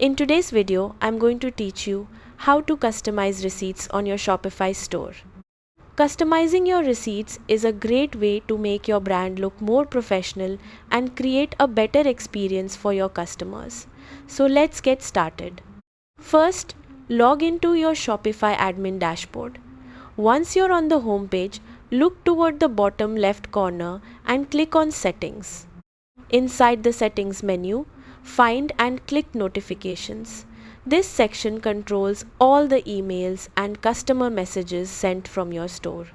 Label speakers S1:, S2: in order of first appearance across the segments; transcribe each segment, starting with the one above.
S1: In today's video, I'm going to teach you how to customize receipts on your Shopify store. Customizing your receipts is a great way to make your brand look more professional and create a better experience for your customers. So let's get started. First, log into your Shopify admin dashboard. Once you're on the home page, look toward the bottom left corner and click on Settings. Inside the Settings menu, find and click Notifications. This section controls all the emails and customer messages sent from your store.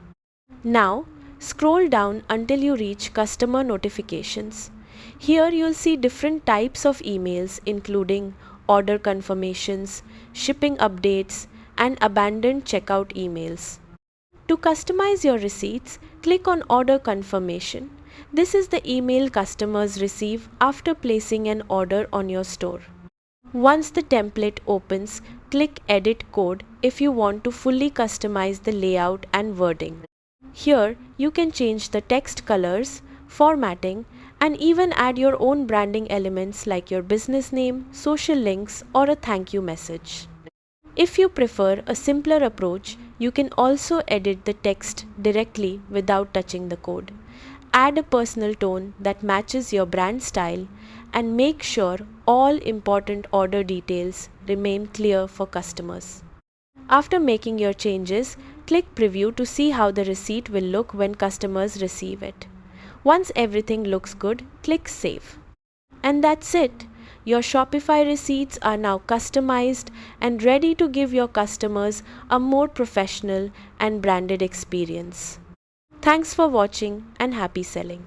S1: Now, scroll down until you reach Customer Notifications. Here you'll see different types of emails including order confirmations, shipping updates, and abandoned checkout emails. To customize your receipts, click on Order Confirmation. This is the email customers receive after placing an order on your store. Once the template opens, click Edit Code if you want to fully customize the layout and wording. Here, you can change the text colors, formatting, and even add your own branding elements like your business name, social links, or a thank you message. If you prefer a simpler approach, you can also edit the text directly without touching the code. Add a personal tone that matches your brand style and make sure all important order details remain clear for customers. After making your changes, click Preview to see how the receipt will look when customers receive it. Once everything looks good, click Save. And that's it. Your Shopify receipts are now customized and ready to give your customers a more professional and branded experience. Thanks for watching and happy selling.